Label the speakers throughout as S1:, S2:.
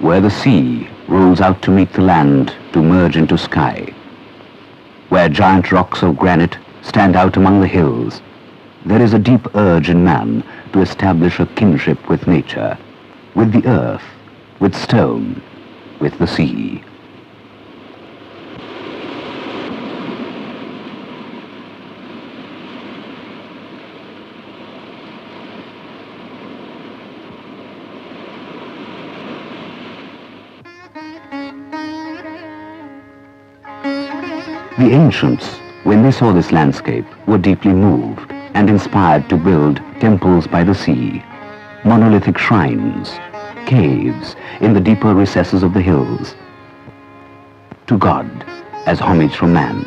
S1: where the sea rolls out to meet the land to merge into sky, where giant rocks of granite stand out among the hills, there is a deep urge in man to establish a kinship with nature, with the earth, with stone, with the sea. The ancients, when they saw this landscape, were deeply moved and inspired to build temples by the sea, monolithic shrines, caves in the deeper recesses of the hills, to God as homage from man.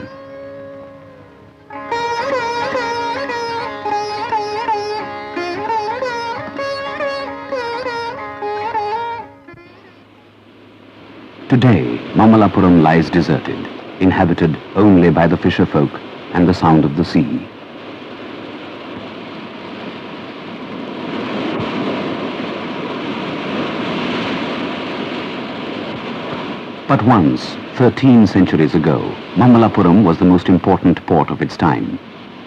S1: Today, Mamallapuram lies deserted, inhabited only by the fisher folk and the sound of the sea. But once, 13 centuries ago, Mamallapuram was the most important port of its time.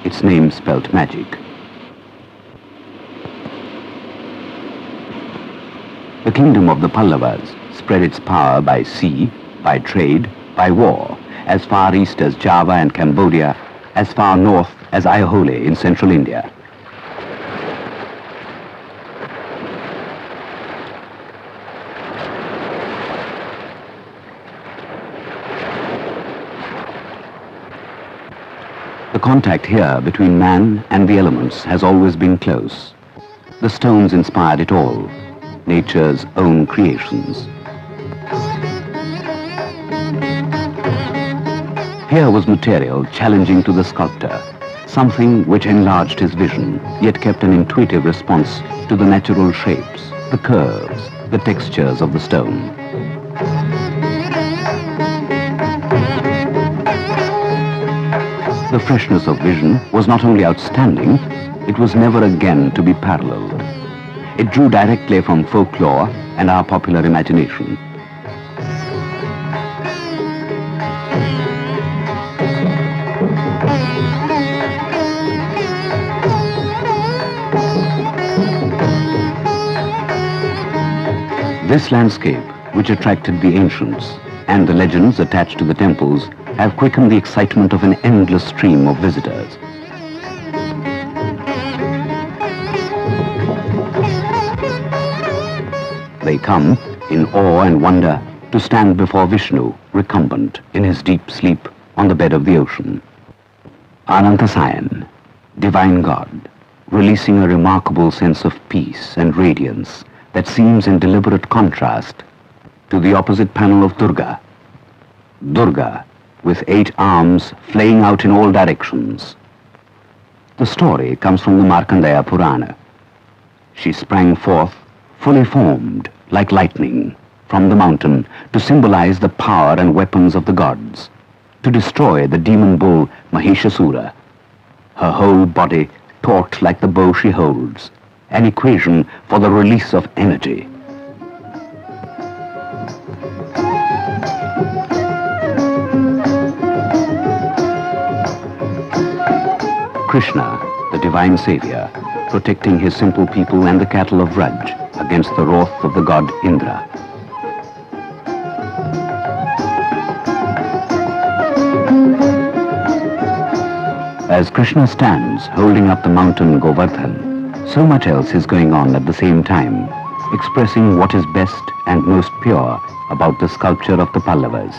S1: Its name spelt magic. The kingdom of the Pallavas spread its power by sea, by trade, by war, as far east as Java and Cambodia, as far north as Ayahole in central India. The contact here between man and the elements has always been close. The stones inspired it all, nature's own creations. Here was material challenging to the sculptor, something which enlarged his vision, yet kept an intuitive response to the natural shapes, the curves, the textures of the stone. The freshness of vision was not only outstanding, it was never again to be paralleled. It drew directly from folklore and our popular imagination. This landscape, which attracted the ancients, and the legends attached to the temples, have quickened the excitement of an endless stream of visitors. They come, in awe and wonder, to stand before Vishnu, recumbent in his deep sleep on the bed of the ocean. Anantasayan, divine God, releasing a remarkable sense of peace and radiance that seems in deliberate contrast to the opposite panel of Durga. Durga, with 8 arms flaying out in all directions. The story comes from the Markandeya Purana. She sprang forth, fully formed, like lightning, from the mountain to symbolize the power and weapons of the gods, to destroy the demon bull Mahishasura. Her whole body taut like the bow she holds, an equation for the release of energy. Krishna, the divine savior, protecting his simple people and the cattle of Raj against the wrath of the god Indra. As Krishna stands holding up the mountain Govardhan, so much else is going on at the same time, expressing what is best and most pure about the sculpture of the Pallavas.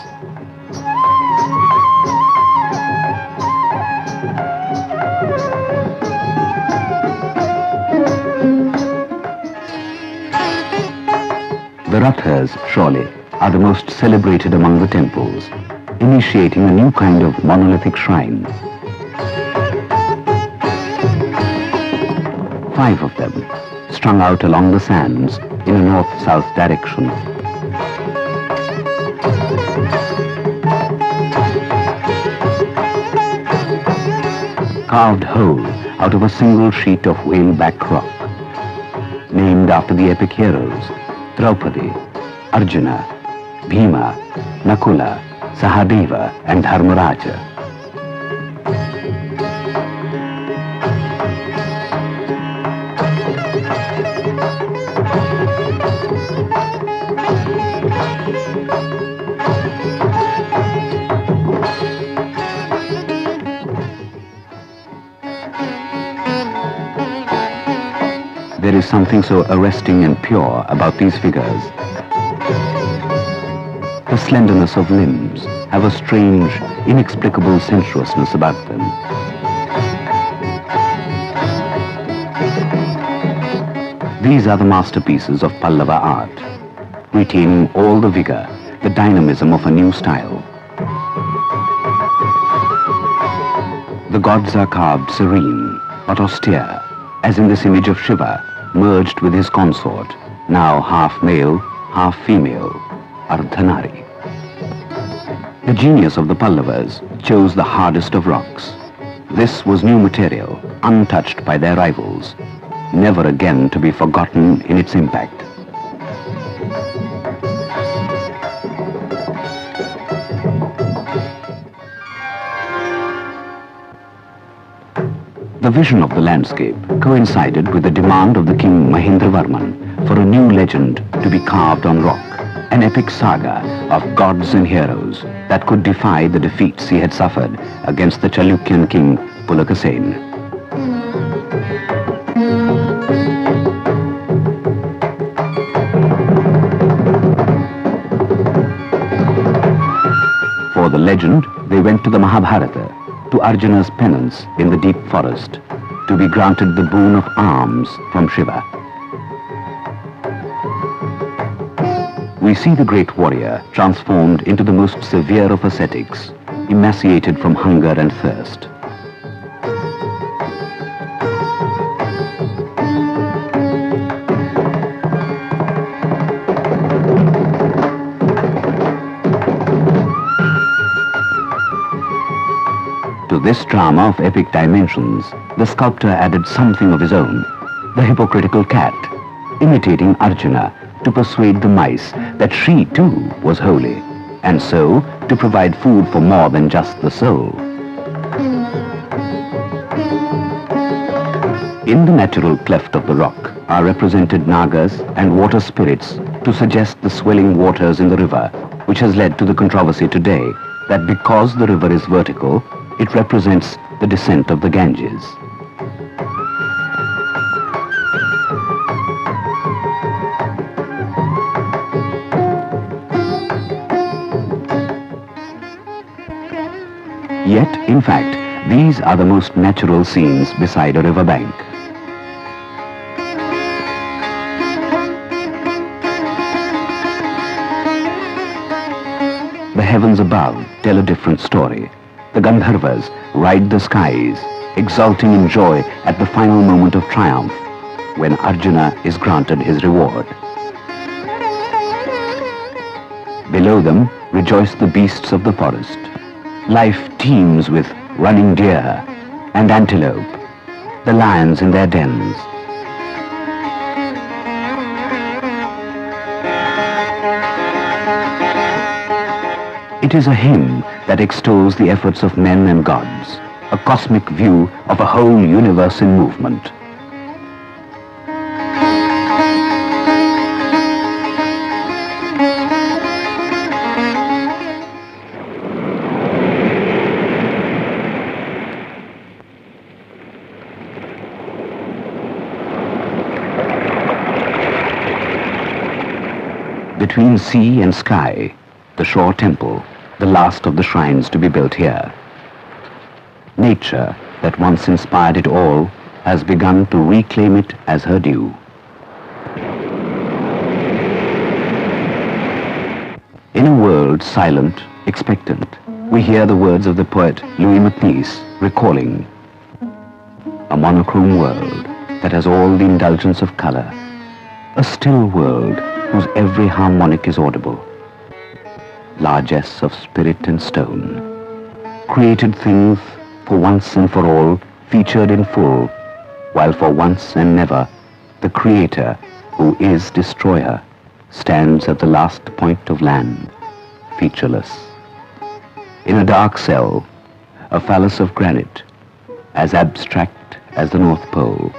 S1: The rathas, surely, are the most celebrated among the temples, initiating a new kind of monolithic shrine. 5 of them, strung out along the sands in a north-south direction. Carved whole out of a single sheet of whale-back rock, named after the epic heroes Draupadi, Arjuna, Bhima, Nakula, Sahadeva and Dharmaraja. There is something so arresting and pure about these figures. The slenderness of limbs have a strange, inexplicable sensuousness about them. These are the masterpieces of Pallava art, retaining all the vigor, the dynamism of a new style. The gods are carved serene, but austere, as in this image of Shiva, merged with his consort, now half male, half female, Ardhanari. The genius of the Pallavas chose the hardest of rocks. This was new material, untouched by their rivals, never again to be forgotten in its impact. The vision of the landscape coincided with the demand of the king Mahendravarman for a new legend to be carved on rock, an epic saga of gods and heroes that could defy the defeats he had suffered against the Chalukyan king Pulakasen. For the legend, they went to the Mahabharata, to Arjuna's penance in the deep forest, to be granted the boon of alms from Shiva. We see the great warrior transformed into the most severe of ascetics, emaciated from hunger and thirst. To this drama of epic dimensions, the sculptor added something of his own, the hypocritical cat, imitating Arjuna to persuade the mice that she too was holy, and so to provide food for more than just the soul. In the natural cleft of the rock are represented nagas and water spirits to suggest the swelling waters in the river, which has led to the controversy today that because the river is vertical, it represents the descent of the Ganges. Yet, in fact, these are the most natural scenes beside a river bank. The heavens above tell a different story. The Gandharvas ride the skies, exulting in joy at the final moment of triumph, when Arjuna is granted his reward. Below them rejoice the beasts of the forest. Life teems with running deer and antelope, the lions in their dens. It is a hymn that extols the efforts of men and gods, a cosmic view of a whole universe in movement. Between sea and sky, the shore temple, the last of the shrines to be built here. Nature, that once inspired it all, has begun to reclaim it as her due. In a world silent, expectant, we hear the words of the poet Louis Matisse recalling a monochrome world that has all the indulgence of color, a still world whose every harmonic is audible, largesse of spirit and stone, created things for once and for all featured in full, while for once and never the Creator, who is destroyer, stands at the last point of land, featureless. In a dark cell, a phallus of granite, as abstract as the North Pole,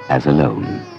S1: as alone.